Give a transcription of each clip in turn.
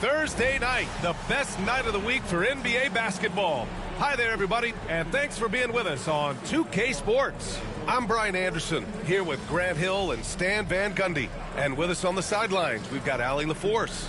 Thursday night, the best night of the week for NBA basketball. Hi there, everybody, and thanks for being with us on 2K Sports. I'm Brian Anderson, here with Grant Hill and Stan Van Gundy. And with us on the sidelines, we've got Allie LaForce.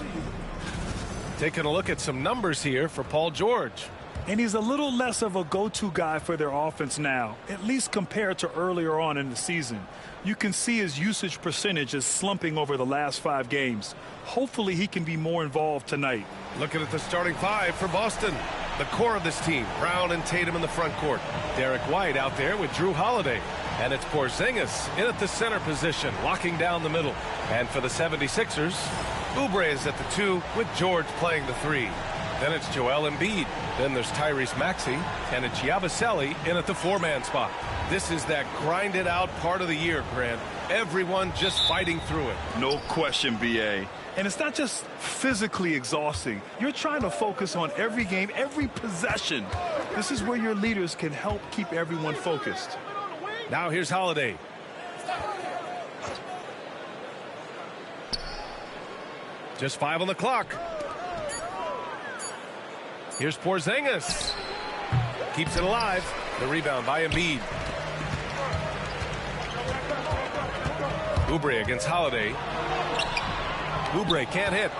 Taking a look at some numbers here for Paul George. And he's a little less of a go-to guy for their offense now, at least compared to earlier on in the season. You can see his usage percentage is slumping over the last 5 games. Hopefully he can be more involved tonight. Looking at the starting 5 for Boston. The core of this team, Brown and Tatum in the front court. Derek White out there with Drew Holiday. And it's Porzingis in at the center position, locking down the middle. And for the 76ers, Oubre is at the 2 with George playing the 3. Then it's Joel Embiid. Then there's Tyrese Maxey. And it's Yabusele in at the 4-man spot. This is that grinded-out part of the year, Grant. Everyone just fighting through it. No question, B.A. And it's not just physically exhausting. You're trying to focus on every game, every possession. This is where your leaders can help keep everyone focused. Now here's Holiday. Just 5 on the clock. Here's Porzingis. Keeps it alive. The rebound by Embiid. Oubre against Holiday. Oubre can't hit.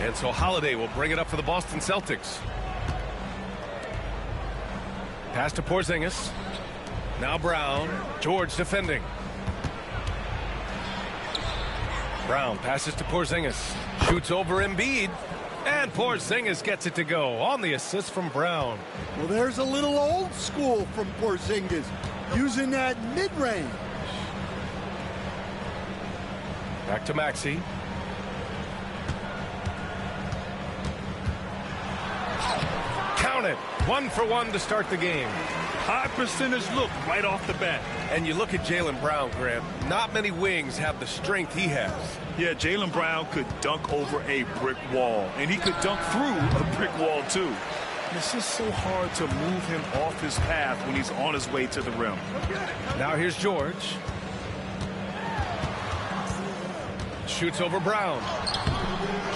And so Holiday will bring it up for the Boston Celtics. Pass to Porzingis. Now Brown. George defending. Brown passes to Porzingis. Shoots over Embiid. And Porzingis gets it to go on the assist from Brown. Well, there's a little old school from Porzingis, using that mid-range. Back to Maxey. Count it. 1 for 1 to start the game. High percentage look right off the bat. And you look at Jaylen Brown, Grant. Not many wings have the strength he has. Yeah, Jaylen Brown could dunk over a brick wall. And he could dunk through a brick wall, too. It's just so hard to move him off his path when he's on his way to the rim. Now here's George. Shoots over Brown.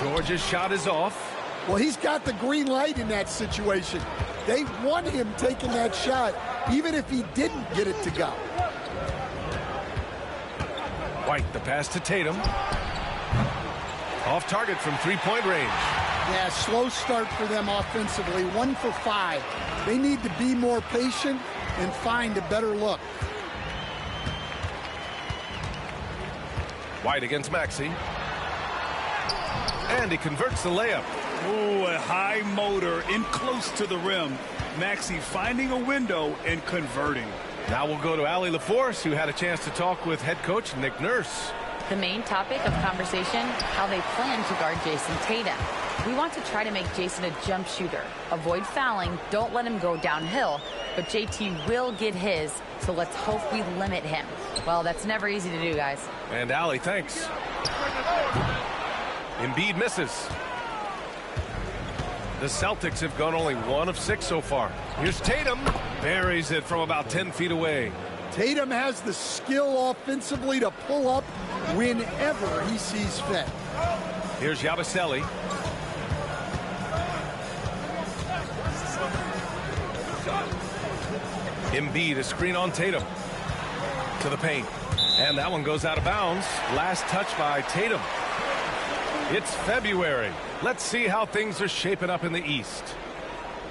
George's shot is off. Well, he's got the green light in that situation. They want him taking that shot, even if he didn't get it to go. White, the pass to Tatum. Off target from three-point range. Yeah, slow start for them offensively. 1 for 5. They need to be more patient and find a better look. White against Maxey. And he converts the layup. Oh, a high motor in close to the rim. Maxey finding a window and converting. Now we'll go to Allie LaForce, who had a chance to talk with head coach Nick Nurse. The main topic of conversation, how they plan to guard Jason Tatum. We want to try to make Jason a jump shooter. Avoid fouling, don't let him go downhill. But JT will get his, so let's hope we limit him. Well, that's never easy to do, guys. And Allie, thanks. Embiid misses. The Celtics have gone only 1 of 6 so far. Here's Tatum. Buries it from about 10 feet away. Tatum has the skill offensively to pull up whenever he sees fit. Here's Yabusele. Embiid, a screen on Tatum. To the paint. And that one goes out of bounds. Last touch by Tatum. It's February. Let's see how things are shaping up in the East.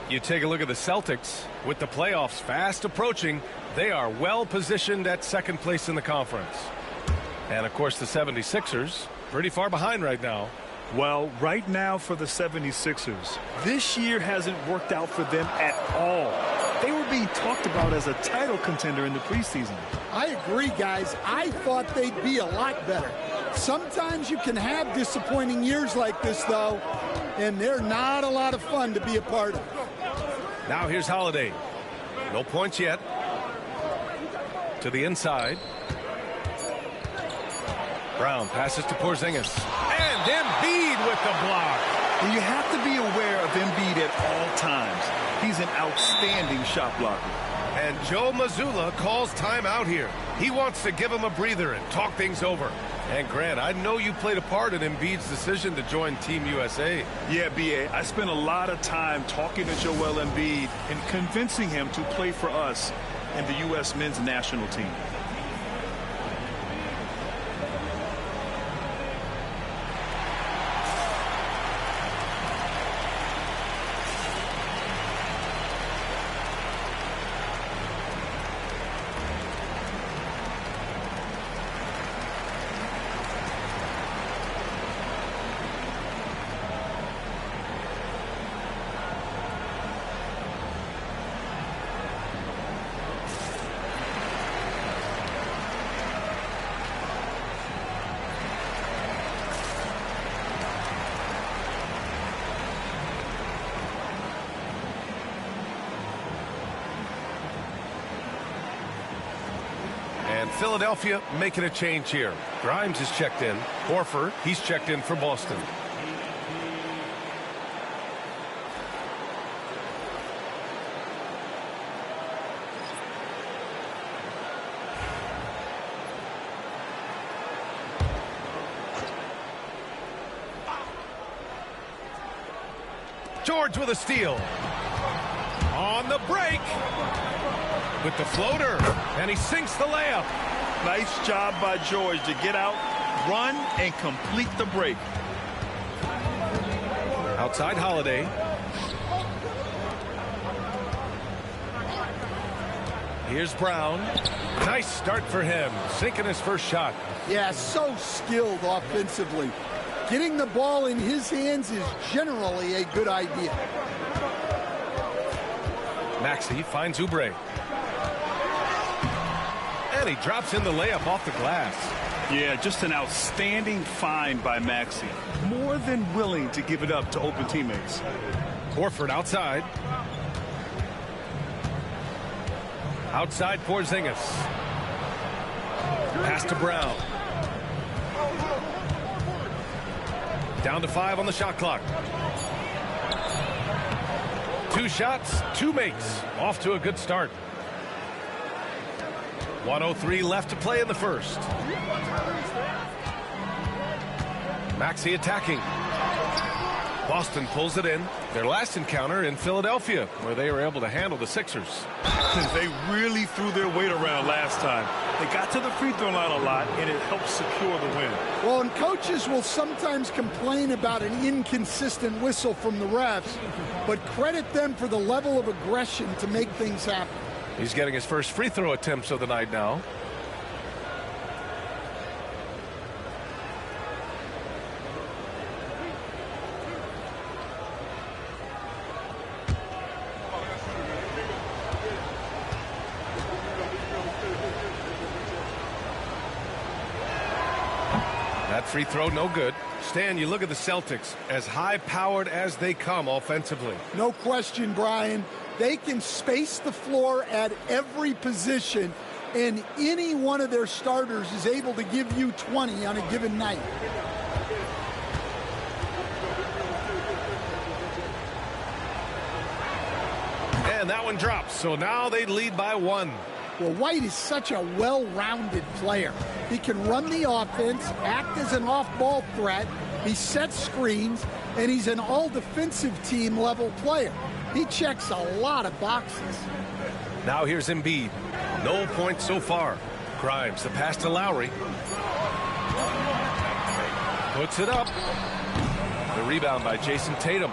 You take a look at the Celtics. With the playoffs fast approaching, they are well positioned at second place in the conference. And, of course, the 76ers, pretty far behind right now. Well, right now for the 76ers, this year hasn't worked out for them at all. They were being talked about as a title contender in the preseason. I agree, guys. I thought they'd be a lot better. Sometimes you can have disappointing years like this, though, and they're not a lot of fun to be a part of. Now here's Holiday. No points yet. To the inside. Brown passes to Porzingis. And Embiid with the block. And you have to be aware of Embiid at all times. He's an outstanding shot blocker. And Joe Mazzulla calls timeout here. He wants to give him a breather and talk things over. And Grant, I know you played a part in Embiid's decision to join Team USA. Yeah, B.A., I spent a lot of time talking to Joel Embiid and convincing him to play for us and the U.S. men's national team. And Philadelphia making a change here. Grimes is checked in. Horford, he's checked in for Boston. George with a steal. On the break. With the floater, and he sinks the layup. Nice job by George to get out, run, and complete the break. Outside Holiday. Here's Brown. Nice start for him, sinking his first shot. Yeah, so skilled offensively. Getting the ball in his hands is generally a good idea. Maxey finds Oubre. And he drops in the layup off the glass. Yeah, just an outstanding find by Maxey. More than willing to give it up to open teammates. Horford outside. Outside Porzingis. Pass to Brown. Down to 5 on the shot clock. 2 shots, 2 makes. Off to a good start. 1:03 left to play in the first. Maxey attacking. Boston pulls it in. Their last encounter in Philadelphia, where they were able to handle the Sixers. They really threw their weight around last time. They got to the free throw line a lot, and it helped secure the win. Well, and coaches will sometimes complain about an inconsistent whistle from the refs, but credit them for the level of aggression to make things happen. He's getting his first free throw attempts of the night now. That free throw no good. Stan, you look at the Celtics, as high-powered as they come offensively. No question, Brian. They can space the floor at every position, and any one of their starters is able to give you 20 on a given night. And that one drops, so now they lead by 1. Well, White is such a well-rounded player. He can run the offense, act as an off-ball threat, he sets screens, and he's an all-defensive team level player. He checks a lot of boxes. Now here's Embiid. No points so far. Grimes, the pass to Lowry. Puts it up. The rebound by Jason Tatum.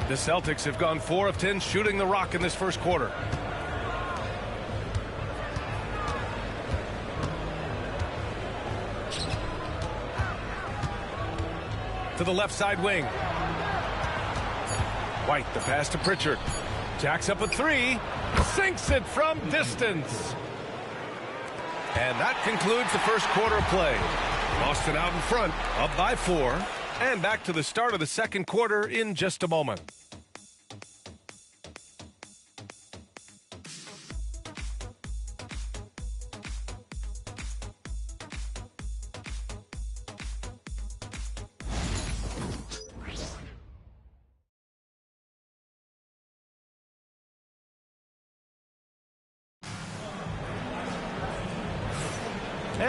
The Celtics have gone 4 of 10 shooting the rock in this first quarter. To the left side wing. White, the pass to Pritchard. Jacks up a 3. Sinks it from distance. And that concludes the first quarter of play. Boston out in front, up by 4. And back to the start of the second quarter in just a moment.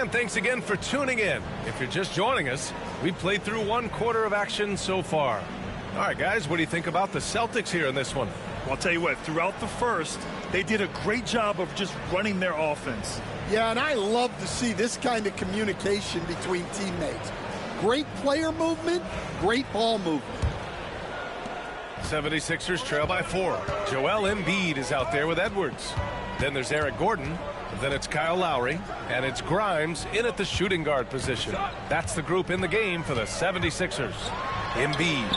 And thanks again for tuning in. If you're just joining us, we played through 1 quarter of action so far. All right, guys, what do you think about the Celtics here in this one? Well, I'll tell you what, throughout the first, they did a great job of just running their offense. Yeah, and I love to see this kind of communication between teammates. Great player movement, great ball movement. 76ers trail by 4. Joel Embiid is out there with Edwards. Then there's Eric Gordon. Then it's Kyle Lowry. And it's Grimes in at the shooting guard position. That's the group in the game for the 76ers. Embiid.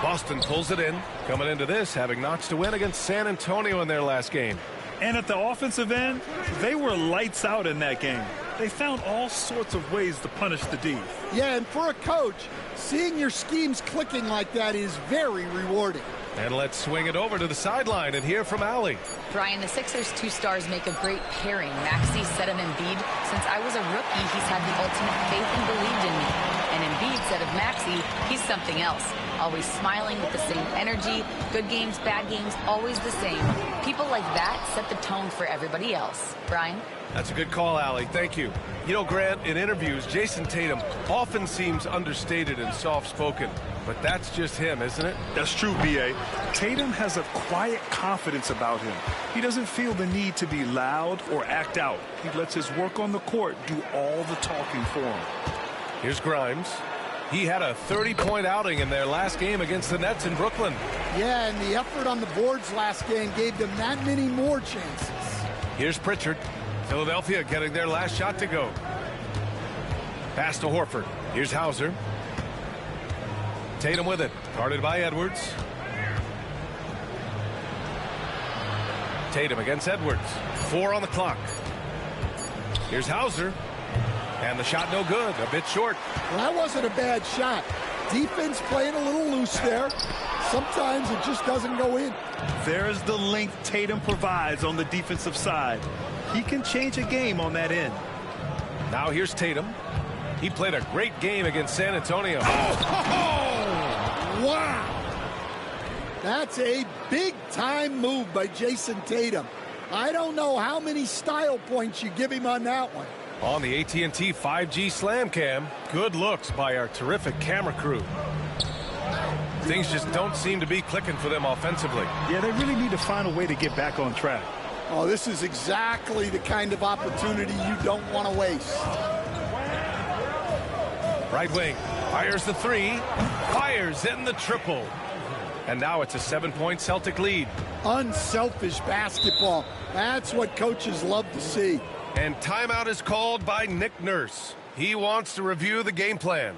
Boston pulls it in. Coming into this, having notched a win against San Antonio in their last game. And at the offensive end, they were lights out in that game. They found all sorts of ways to punish the D. Yeah, and for a coach, seeing your schemes clicking like that is very rewarding. And let's swing it over to the sideline and hear from Allie. Brian, the Sixers' 2 stars make a great pairing. Maxey said of Embiid, since I was a rookie, he's had the ultimate faith and believed in me. And Embiid said of Maxey, he's something else. Always smiling with the same energy. Good games, bad games, always the same. People like that set the tone for everybody else. Brian? That's a good call, Allie. Thank you. You know, Grant, in interviews, Jason Tatum often seems understated and soft-spoken. But that's just him, isn't it? That's true, B.A. Tatum has a quiet confidence about him. He doesn't feel the need to be loud or act out. He lets his work on the court do all the talking for him. Here's Grimes. He had a 30-point outing in their last game against the Nets in Brooklyn. Yeah, and the effort on the boards last game gave them that many more chances. Here's Pritchard. Philadelphia getting their last shot to go. Pass to Horford. Here's Hauser. Tatum with it. Guarded by Edwards. Tatum against Edwards. 4 on the clock. Here's Hauser. And the shot no good. A bit short. Well, that wasn't a bad shot. Defense playing a little loose there. Sometimes it just doesn't go in. There's the length Tatum provides on the defensive side. He can change a game on that end. Now here's Tatum. He played a great game against San Antonio. Wow. That's a big-time move by Jason Tatum. I don't know how many style points you give him on that one. On the AT&T 5G Slam Cam, good looks by our terrific camera crew. Things just don't seem to be clicking for them offensively. Yeah, they really need to find a way to get back on track. Oh, this is exactly the kind of opportunity you don't want to waste. Right wing, fires the 3, fires in the triple. And now it's a 7-point Celtic lead. Unselfish basketball. That's what coaches love to see. And timeout is called by Nick Nurse. He wants to review the game plan.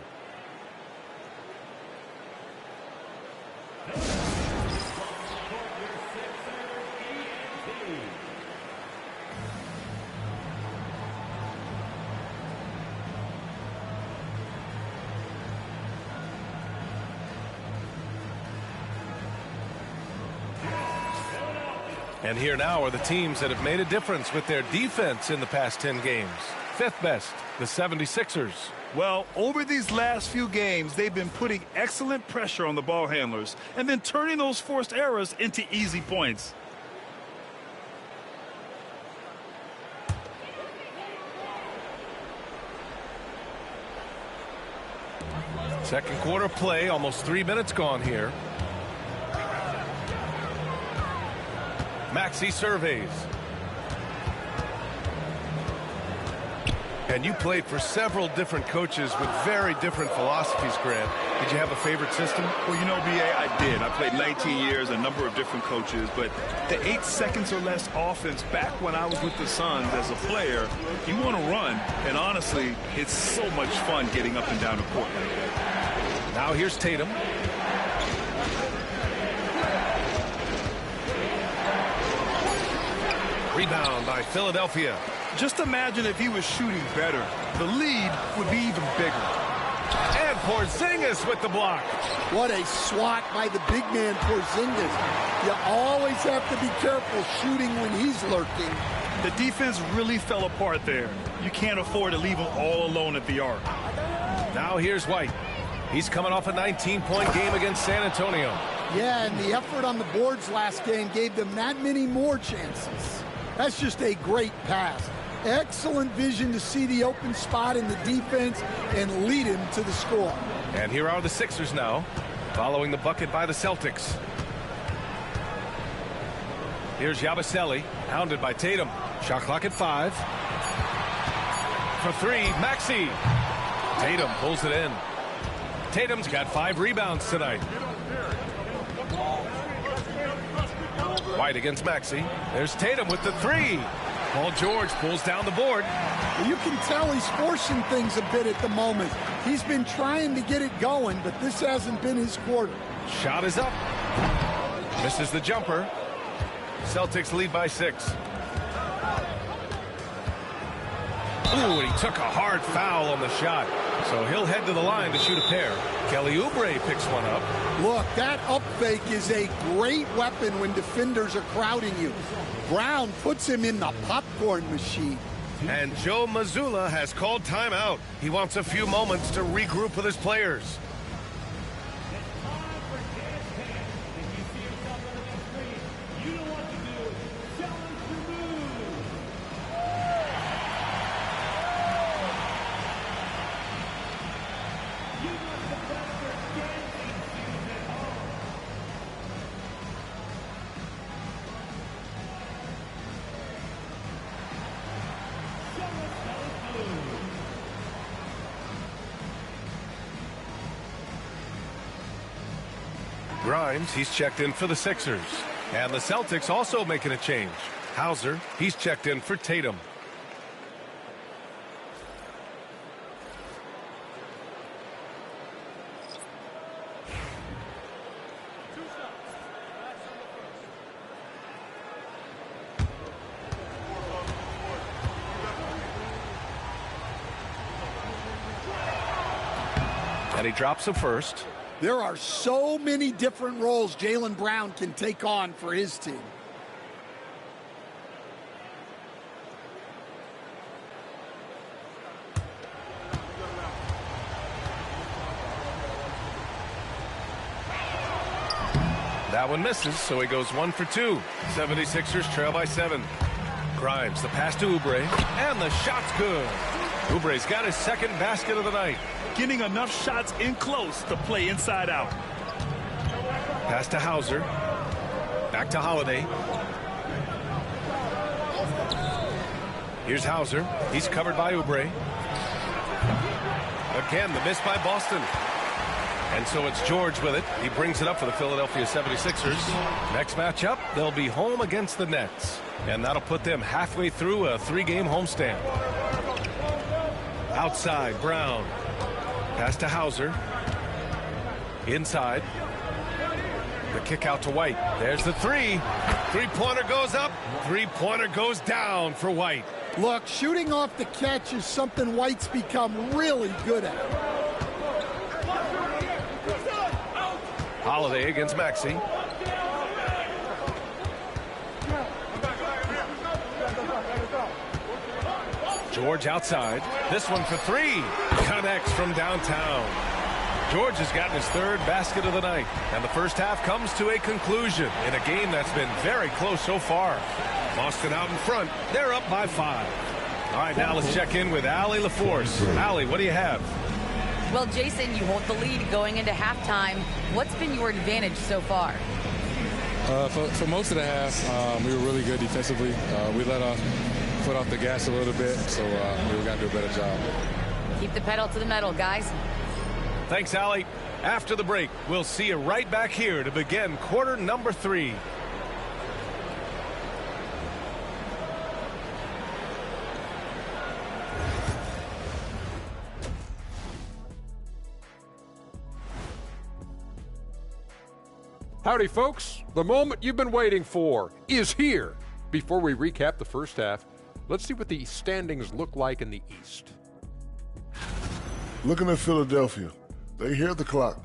And here now are the teams that have made a difference with their defense in the past 10 games. 5th best, the 76ers. Well, over these last few games, they've been putting excellent pressure on the ball handlers and then turning those forced errors into easy points. Second quarter play, almost 3 minutes gone here. Maxey surveys. And you played for several different coaches with very different philosophies, Grant. Did you have a favorite system? Well, you know, B.A., I did. I played 19 years, a number of different coaches, but the 8 seconds or less offense back when I was with the Suns as a player, you want to run, and honestly, it's so much fun getting up and down the court. Now here's Tatum. Rebound by Philadelphia. Just imagine if he was shooting better. The lead would be even bigger. And Porzingis with the block. What a swat by the big man Porzingis. You always have to be careful shooting when he's lurking. The defense really fell apart there. You can't afford to leave him all alone at the arc. Now here's White. He's coming off a 19-point game against San Antonio. Yeah, and the effort on the boards last game gave them that many more chances. That's just a great pass. Excellent vision to see the open spot in the defense and lead him to the score. And here are the Sixers now, following the bucket by the Celtics. Here's Yabusele, hounded by Tatum. Shot clock at 5. For 3, Maxey. Tatum pulls it in. Tatum's got 5 rebounds tonight. White against Maxey. There's Tatum with the 3. Paul George pulls down the board. You can tell he's forcing things a bit at the moment. He's been trying to get it going, but this hasn't been his quarter. Shot is up. Misses the jumper. Celtics lead by 6. Ooh, and he took a hard foul on the shot. So he'll head to the line to shoot a pair. Kelly Oubre picks one up. Look, that up fake is a great weapon when defenders are crowding you. Brown puts him in the popcorn machine. And Joe Mazzulla has called timeout. He wants a few moments to regroup with his players. Grimes, he's checked in for the Sixers. And the Celtics also making a change. Hauser, he's checked in for Tatum. And he drops a first. There are so many different roles Jaylen Brown can take on for his team. That one misses, so he goes 1 for 2. 76ers trail by 7. Grimes, the pass to Oubre, and the shot's good. Oubre's got his second basket of the night. Getting enough shots in close to play inside out. Pass to Hauser. Back to Holiday. Here's Hauser. He's covered by Oubre. Again, the miss by Boston. And so it's George with it. He brings it up for the Philadelphia 76ers. Next matchup, they'll be home against the Nets. And that'll put them halfway through a 3-game homestand. Outside, Brown. Pass to Hauser. Inside. The kick out to White. There's the 3. Three-pointer goes up. Three-pointer goes down for White. Look, shooting off the catch is something White's become really good at. Holiday against Maxey. George outside. This one for 3. Connects from downtown. George has gotten his 3rd basket of the night. And the first half comes to a conclusion in a game that's been very close so far. Boston out in front. They're up by 5. All right, now let's check in with Allie LaForce. Allie, what do you have? Well, Jason, you hold the lead going into halftime. What's been your advantage so far? For most of the half, we were really good defensively. We let our foot off the gas a little bit, so we got to do a better job. Keep the pedal to the metal, guys. Thanks, Allie. After the break, we'll see you right back here to begin quarter number 3. Howdy, folks. The moment you've been waiting for is here. Before we recap the first half, let's see what the standings look like in the East. Looking at Philadelphia, they hear the clock.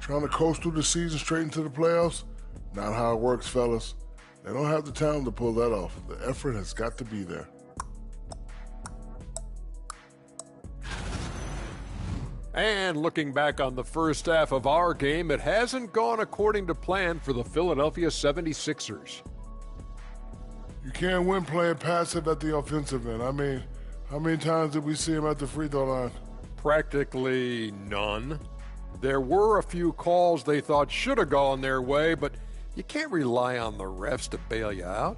Trying to coast through the season straight into the playoffs? Not how it works, fellas. They don't have the talent to pull that off. The effort has got to be there. And looking back on the first half of our game, it hasn't gone according to plan for the Philadelphia 76ers. You can't win playing passive at the offensive end. I mean, how many times did we see him at the free throw line? Practically none. There were a few calls they thought should have gone their way, but you can't rely on the refs to bail you out.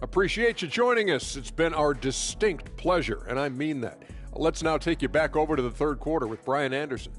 Appreciate you joining us. It's been our distinct pleasure, and I mean that. Let's now take you back over to the third quarter with Brian Anderson.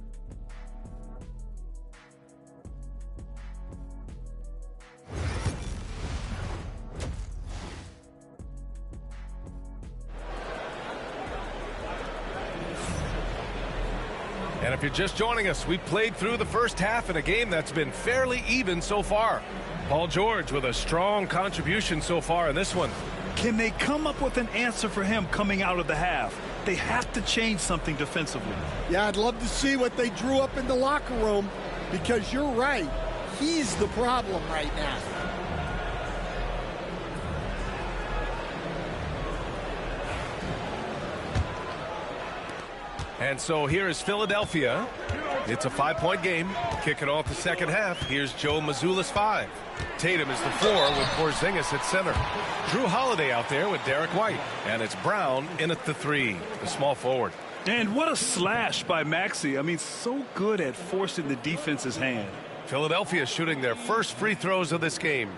And if you're just joining us, we played through the first half in a game that's been fairly even so far. Paul George with a strong contribution so far in this one. Can they come up with an answer for him coming out of the half? They have to change something defensively. Yeah, I'd love to see what they drew up in the locker room, because you're right. He's the problem right now. And so here is Philadelphia. It's a 5-point game. Kicking off the second half. Here's Joe Mazzulla's 5. Tatum is the 4 with Porzingis at center. Drew Holiday out there with Derek White. And it's Brown in at the 3, the small forward. And what a slash by Maxey. I mean, so good at forcing the defense's hand. Philadelphia shooting their first free throws of this game.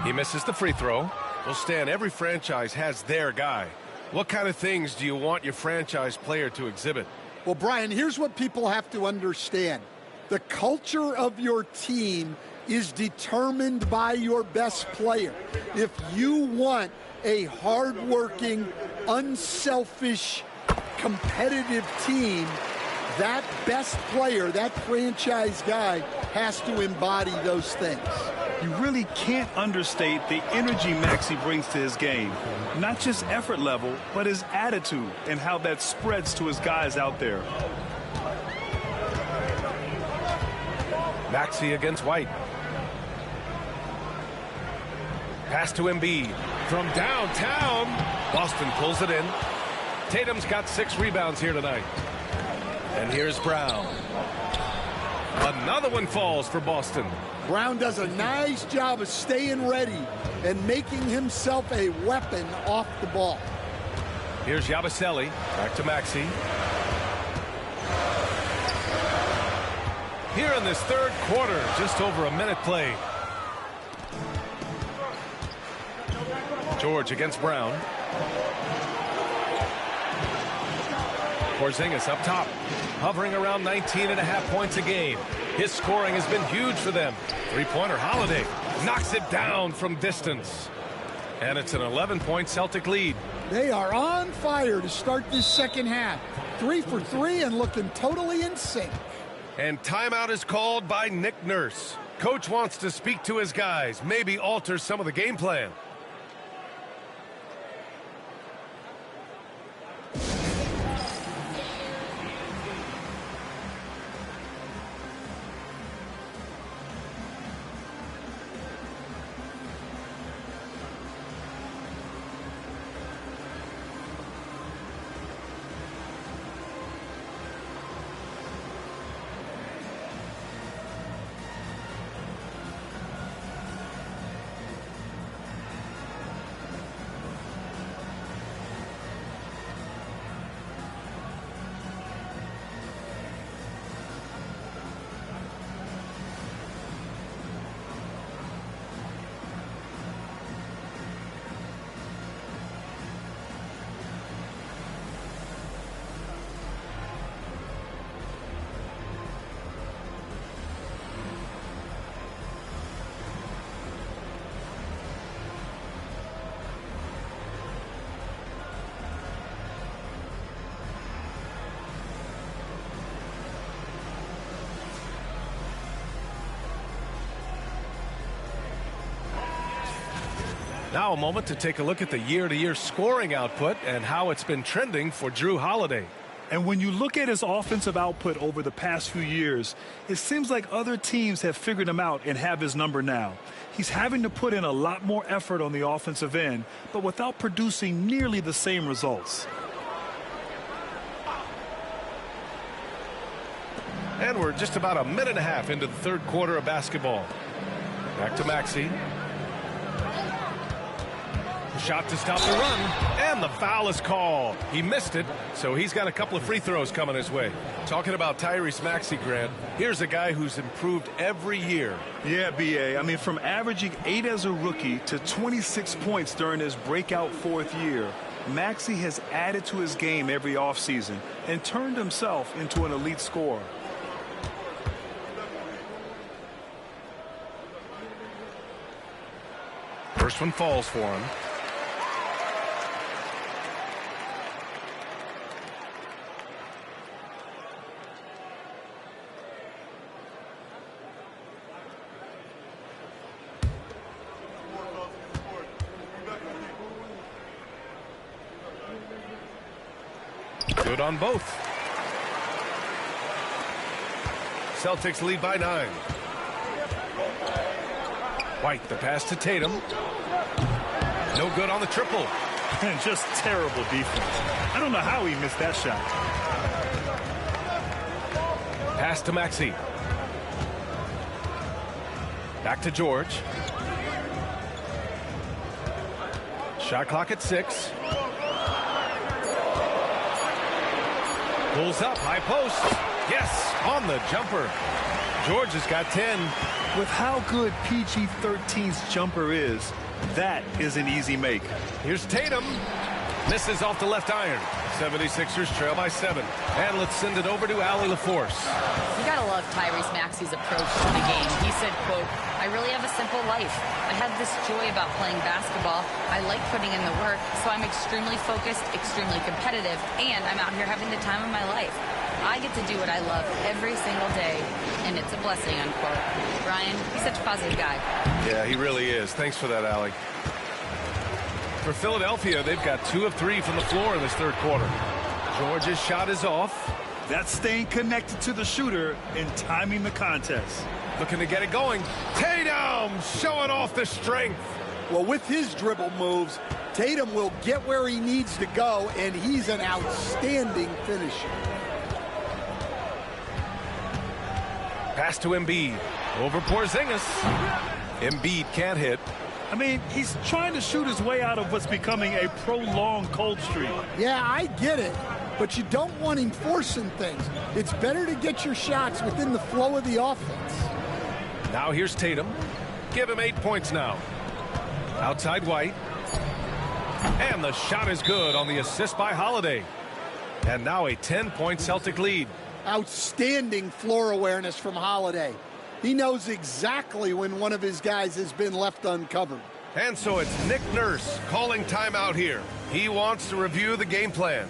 He misses the free throw. Well, Stan, every franchise has their guy. What kind of things do you want your franchise player to exhibit? Well, Brian, here's what people have to understand. The culture of your team is determined by your best player. If you want a hardworking, unselfish, competitive team, that best player, that franchise guy, has to embody those things. You really can't understate the energy Maxey brings to his game. Not just effort level, but his attitude and how that spreads to his guys out there. Maxey against White. Pass to Embiid. From downtown, Boston pulls it in. Tatum's got 6 rebounds here tonight. And here's Brown. Another one falls for Boston. Brown does a nice job of staying ready and making himself a weapon off the ball. Here's Yabusele. Back to Maxey. Here in this third quarter, just over a minute played. George against Brown. Porzingis up top, hovering around 19.5 points a game. His scoring has been huge for them. Three-pointer Holiday knocks it down from distance. And it's an 11-point Celtic lead. They are on fire to start this second half. 3 for 3 and looking totally in sync. And timeout is called by Nick Nurse. Coach wants to speak to his guys, maybe alter some of the game plan. Now a moment to take a look at the year-to-year scoring output and how it's been trending for Drew Holiday. And when you look at his offensive output over the past few years, it seems like other teams have figured him out and have his number now. He's having to put in a lot more effort on the offensive end, but without producing nearly the same results. And we're just about a minute and a half into the third quarter of basketball. Back to Maxey. Shot to stop the run, and the foul is called. He missed it, so he's got a couple of free throws coming his way. Talking about Tyrese Maxey, Grant, here's a guy who's improved every year. Yeah, B.A. I mean, from averaging 8 as a rookie to 26 points during his breakout fourth year, Maxey has added to his game every offseason and turned himself into an elite scorer. First one falls for him. Good on both. Celtics lead by 9. White, the pass to Tatum. No good on the triple. And just terrible defense. I don't know how he missed that shot. Pass to Maxey. Back to George. Shot clock at 6. Pulls up, high post. Yes, on the jumper. George has got 10. With how good PG-13's jumper is, that is an easy make. Here's Tatum. Misses off the left iron. 76ers trail by 7. And let's send it over to Allie LaForce. You gotta love Tyrese Maxey's approach to the game. He said, quote, "I really have a simple life. I have this joy about playing basketball. I like putting in the work, so I'm extremely focused, extremely competitive, and I'm out here having the time of my life. I get to do what I love every single day, and it's a blessing," unquote. Ryan, he's such a positive guy. Yeah, he really is. Thanks for that, Allie. For Philadelphia, they've got 2 of 3 from the floor in this third quarter. George's shot is off. That's staying connected to the shooter and timing the contest. Looking to get it going. Tatum showing off the strength. Well, with his dribble moves, Tatum will get where he needs to go, and he's an outstanding finisher. Pass to Embiid. Over Porzingis. Embiid can't hit. I mean, he's trying to shoot his way out of what's becoming a prolonged cold streak. Yeah, I get it, but you don't want him forcing things. It's better to get your shots within the flow of the offense. Now here's Tatum. Give him 8 points now. Outside White. And the shot is good on the assist by Holiday. And now a 10-point Celtic lead. Outstanding floor awareness from Holiday. He knows exactly when one of his guys has been left uncovered. And so it's Nick Nurse calling timeout here. He wants to review the game plan.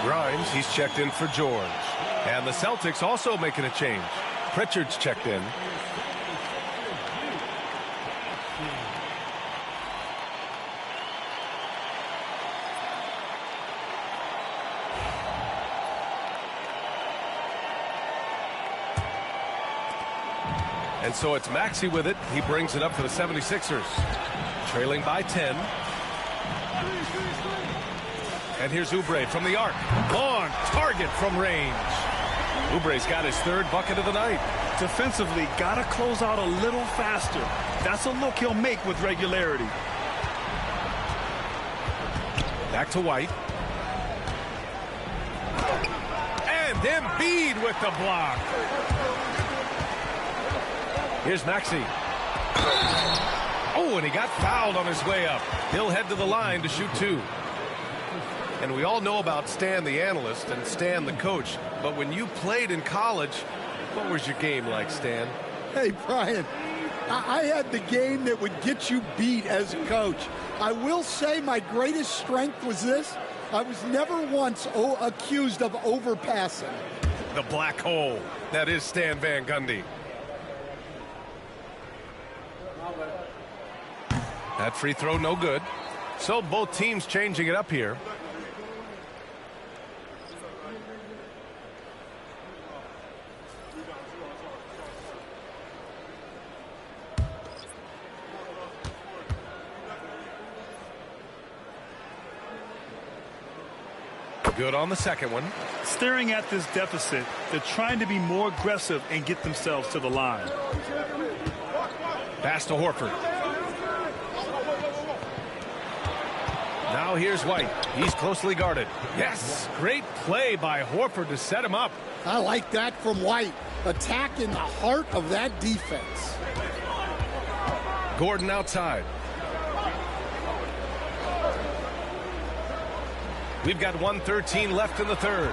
Grimes, he's checked in for George. And the Celtics also making a change. Pritchard's checked in. And so it's Maxey with it. He brings it up for the 76ers. Trailing by 10. And here's Oubre from the arc. Long target from range. Oubre's got his third bucket of the night. Defensively, got to close out a little faster. That's a look he'll make with regularity. Back to White. And Embiid with the block. Here's Maxey. Oh, and he got fouled on his way up. He'll head to the line to shoot two. And we all know about Stan the analyst and Stan the coach. But when you played in college, what was your game like, Stan? Hey, Brian, I had the game that would get you beat as a coach. I will say my greatest strength was this. I was never once accused of overpassing. The black hole. That is Stan Van Gundy. That free throw no good. So both teams changing it up here. Good on the second one. Staring at this deficit, they're trying to be more aggressive and get themselves to the line. Pass to Horford. Now here's White. He's closely guarded. Yes, great play by Horford to set him up. I like that from White. Attack in the heart of that defense. Gordon outside. We've got 1:13 left in the third.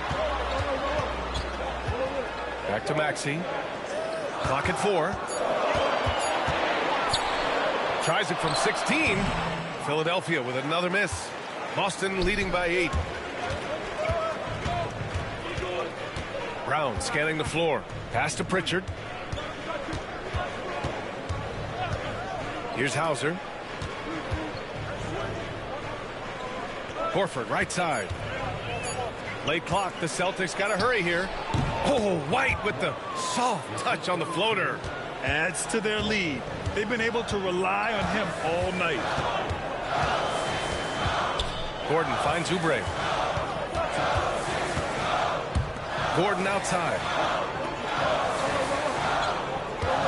Back to Maxey. Clock at 4. Tries it from 16. Philadelphia with another miss. Boston leading by 8. Brown scanning the floor. Pass to Pritchard. Here's Hauser. Horford right side. Late clock. The Celtics got to hurry here. Oh, White with the soft touch on the floater. Adds to their lead. They've been able to rely on him all night. Gordon finds Oubre. Gordon outside.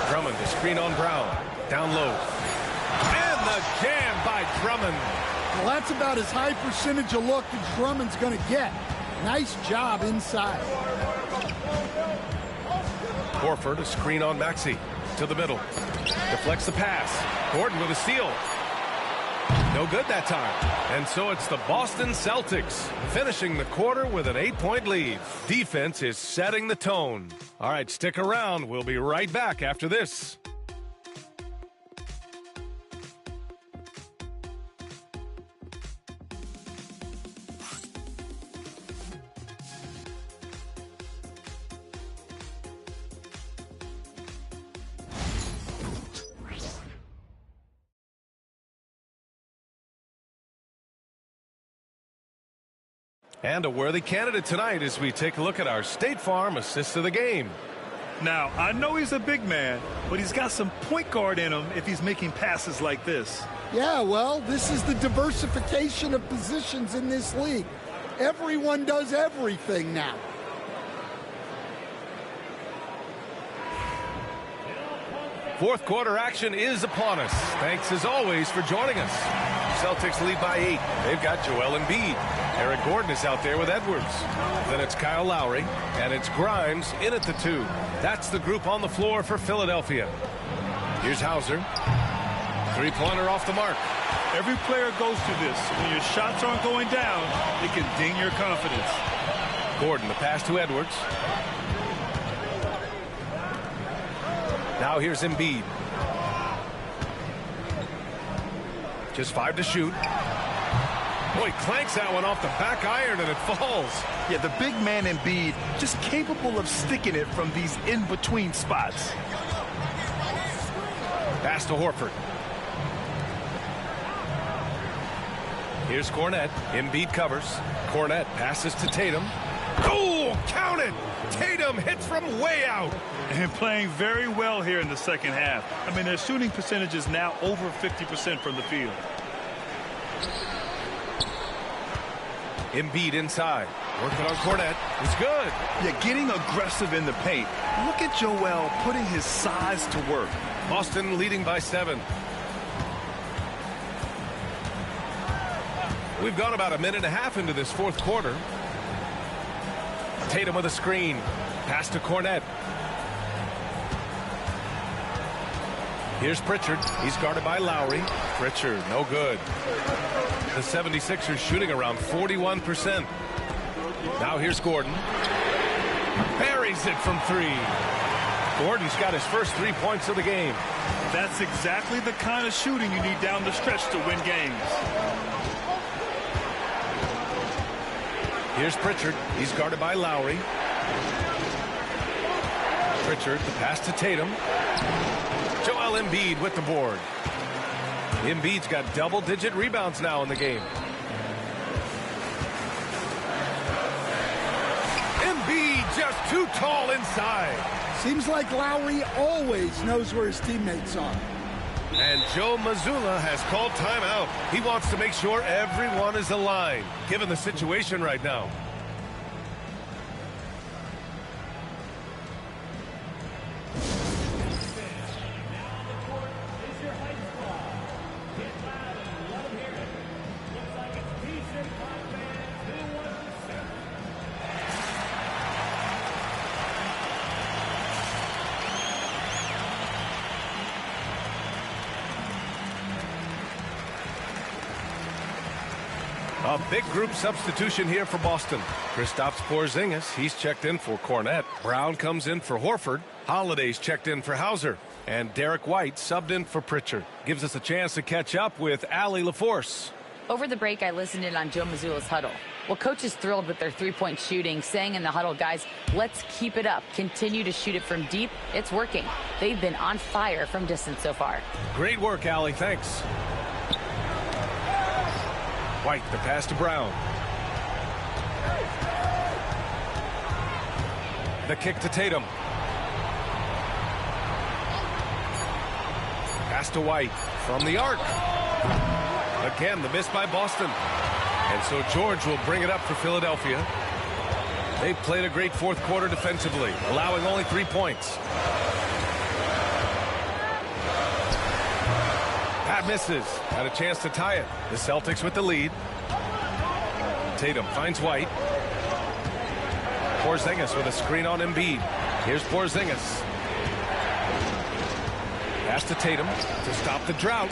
Drummond to screen on Brown. Down low. And the jam by Drummond. Well, that's about as high percentage of look as Drummond's going to get. Nice job inside. Horford a screen on Maxey. To the middle. Deflects the pass. Gordon with a steal. No good that time. And so it's the Boston Celtics finishing the quarter with an 8-point lead. Defense is setting the tone. All right, stick around. We'll be right back after this. And a worthy candidate tonight as we take a look at our State Farm assist of the game. Now, I know he's a big man, but he's got some point guard in him if he's making passes like this. Yeah, well, this is the diversification of positions in this league. Everyone does everything now. Fourth quarter action is upon us. Thanks as always for joining us. Celtics lead by 8. They've got Joel Embiid. Eric Gordon is out there with Edwards. Then it's Kyle Lowry, and it's Grimes in at the 2. That's the group on the floor for Philadelphia. Here's Hauser. Three-pointer off the mark. Every player goes through this. When your shots aren't going down, it can ding your confidence. Gordon, the pass to Edwards. Now here's Embiid. Just 5 to shoot. Boy, clanks that one off the back iron and it falls. Yeah, the big man Embiid just capable of sticking it from these in-between spots. Pass to Horford. Here's Cornette. Embiid covers. Cornette passes to Tatum. Oh, count it! Tatum hits from way out. And playing very well here in the second half. I mean, their shooting percentage is now over 50% from the field. Embiid inside. Working on Cornette. It's good. Yeah, getting aggressive in the paint. Look at Joel putting his size to work. Boston leading by 7. We've gone about a minute and a half into this fourth quarter. Tatum with a screen. Pass to Cornette. Here's Pritchard. He's guarded by Lowry. Pritchard, no good. The 76ers shooting around 41%. Now here's Gordon. Buries it from 3. Gordon's got his first 3 points of the game. That's exactly the kind of shooting you need down the stretch to win games. Here's Pritchard. He's guarded by Lowry. Pritchard, the pass to Tatum. Joel Embiid with the board. Embiid's got double-digit rebounds now in the game. Embiid just too tall inside. Seems like Lowry always knows where his teammates are. And Joe Mazzulla has called timeout. He wants to make sure everyone is aligned, given the situation right now. A big group substitution here for Boston. Kristaps Porzingis, he's checked in for Cornette. Brown comes in for Horford. Holiday's checked in for Hauser. And Derek White subbed in for Pritchard. Gives us a chance to catch up with Allie LaForce. Over the break, I listened in on Joe Mazzulla's huddle. Well, coach is thrilled with their three-point shooting, saying in the huddle, guys, let's keep it up. Continue to shoot it from deep. It's working. They've been on fire from distance so far. Great work, Allie. Thanks. White, the pass to Brown. The kick to Tatum. Pass to White from the arc. Again, the miss by Boston. And so George will bring it up for Philadelphia. They played a great fourth quarter defensively, allowing only 3 points. That misses. Had a chance to tie it. The Celtics with the lead. Tatum finds White. Porzingis with a screen on Embiid. Here's Porzingis. Pass to Tatum to stop the drought.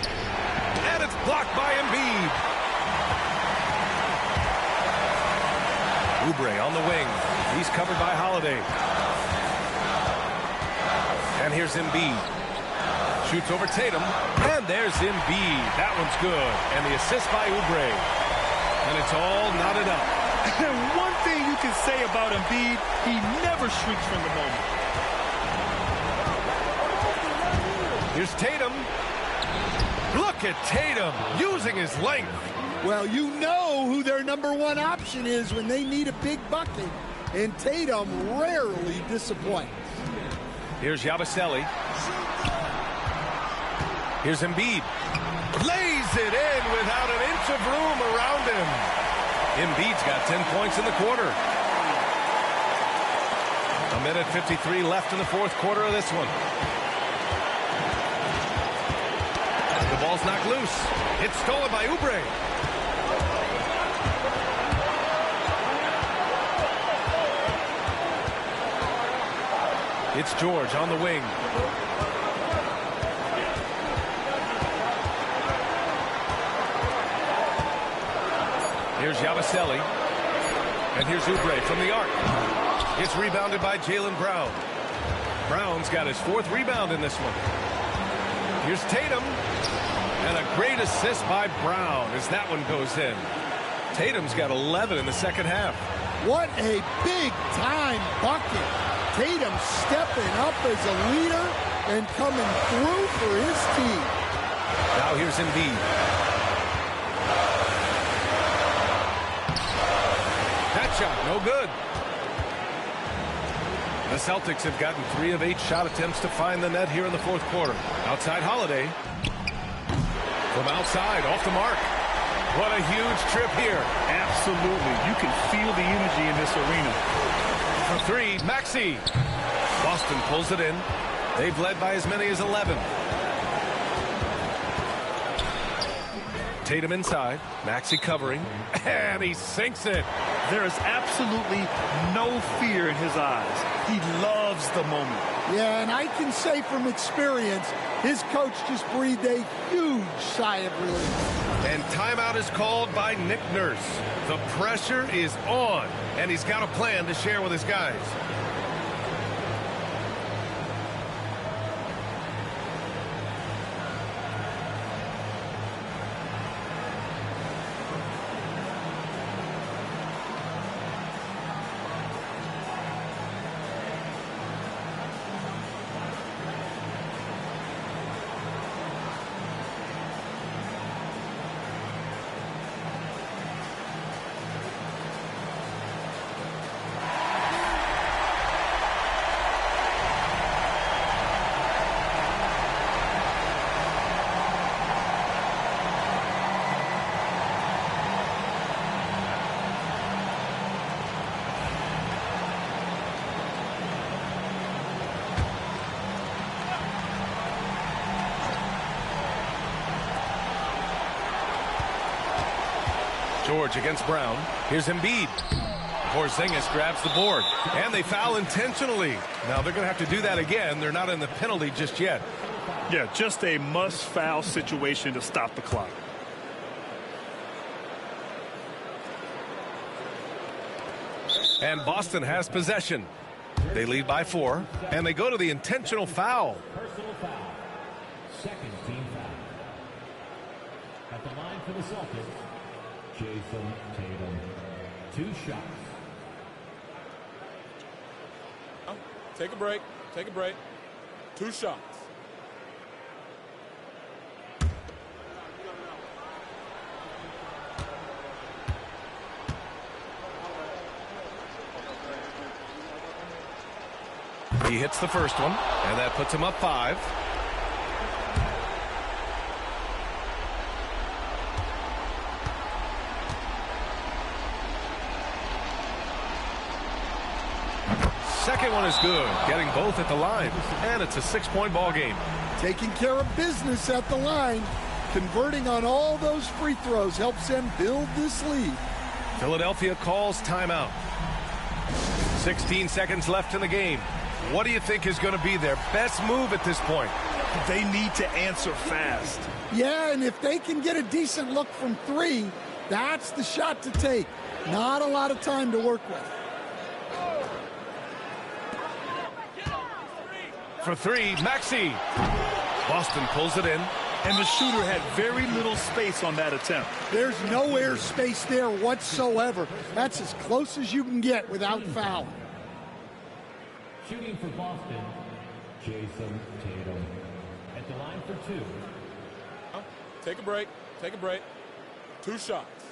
And it's blocked by Embiid. Oubre on the wing. He's covered by Holiday. And here's Embiid. Shoots over Tatum. And there's Embiid. That one's good. And the assist by Oubre. And it's all knotted up. And one thing you can say about Embiid, he never shrinks from the moment. Here's Tatum. Look at Tatum using his length. Well, you know who their number one option is when they need a big bucket. And Tatum rarely disappoints. Here's Yabusele. Here's Embiid. Lays it in without an inch of room around him. Embiid's got 10 points in the quarter. A minute 53 left in the fourth quarter of this one. The ball's knocked loose. It's stolen by Oubre. It's George on the wing. Here's Yabusele. And here's Oubre from the arc. It's rebounded by Jaylen Brown. Brown's got his fourth rebound in this one. Here's Tatum. And a great assist by Brown as that one goes in. Tatum's got 11 in the second half. What a big-time bucket. Tatum stepping up as a leader and coming through for his team. Now here's Embiid. That shot, no good. The Celtics have gotten 3 of 8 shot attempts to find the net here in the fourth quarter. Outside Holiday. From outside, off the mark. What a huge trip here. Absolutely. You can feel the energy in this arena. For three, Maxey. Boston pulls it in. They've led by as many as 11. Tatum inside. Maxey covering. And he sinks it. There is absolutely no fear in his eyes. He loves the moment. Yeah, and I can say from experience, his coach just breathed a huge sigh of relief. And timeout is called by Nick Nurse. The pressure is on, and he's got a plan to share with his guys. George against Brown. Here's Embiid. Porzingis grabs the board. And they foul intentionally. Now they're going to have to do that again. They're not in the penalty just yet. Yeah, just a must-foul situation to stop the clock. And Boston has possession. They lead by 4. And they go to the intentional foul. Personal foul. Second team foul. At the line for the Celtics, Jason Tatum. 2 shots. Take a break. Take a break. 2 shots. He hits the first one, and that puts him up 5. Second one is good, getting both at the line, and it's a 6-point ball game. Taking care of business at the line, converting on all those free throws helps them build this lead. Philadelphia calls timeout. 16 seconds left in the game. What do you think is going to be their best move at this point? They need to answer fast. Yeah, and if they can get a decent look from 3, that's the shot to take. Not a lot of time to work with. For 3, Maxey. Boston pulls it in. And the shooter had very little space on that attempt. There's no air space there whatsoever. That's as close as you can get without fouling. Shooting for Boston, Jason Tatum. At the line for 2. Take a break. Take a break. 2 shots.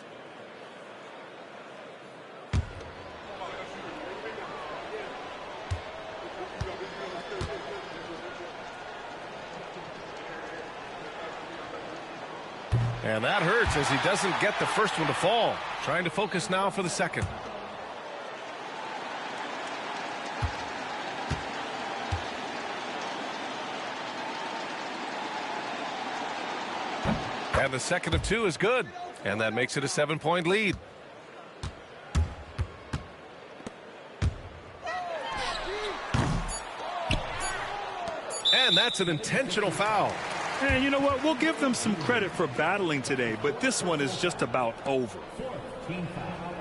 And that hurts as he doesn't get the first one to fall. Trying to focus now for the second. And the second of 2 is good. And that makes it a 7-point lead. And that's an intentional foul. And you know what? We'll give them some credit for battling today, but this one is just about over. Team foul.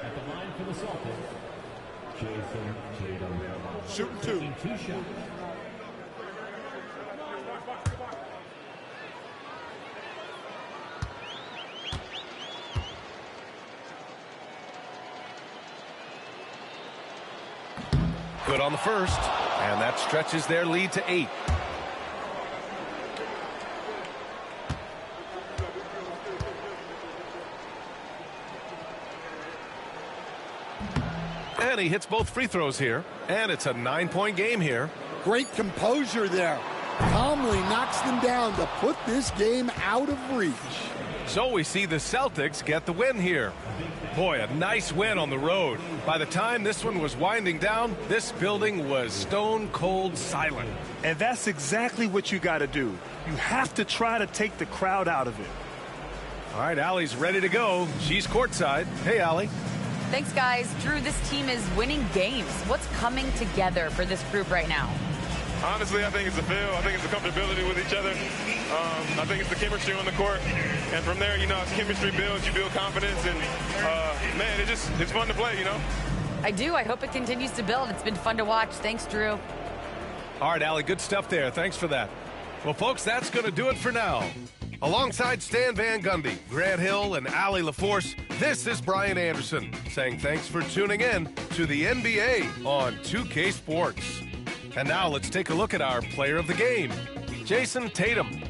At the line for the Celtics, Jason Tatum. Shooting 2. 2 shots. Good on the first, and that stretches their lead to 8. And he hits both free throws here, and it's a 9-point game here. Great composure there. Calmly knocks them down to put this game out of reach. So we see the Celtics get the win here. Boy, a nice win on the road. By the time this one was winding down, this building was stone cold silent. And that's exactly what you got to do. You have to try to take the crowd out of it. All right, Allie's ready to go. She's courtside. Hey, Allie. Thanks, guys. Drew, this team is winning games. What's coming together for this group right now? Honestly, I think it's the feel. I think it's the comfortability with each other. I think it's the chemistry on the court. And from there, as chemistry builds, you build confidence. And, man, it's fun to play, I do. I hope it continues to build. It's been fun to watch. Thanks, Drew. All right, Allie, good stuff there. Thanks for that. Well, folks, that's going to do it for now. Alongside Stan Van Gundy, Grant Hill, and Allie LaForce, this is Brian Anderson saying thanks for tuning in to the NBA on 2K Sports. And now let's take a look at our player of the game, Jason Tatum.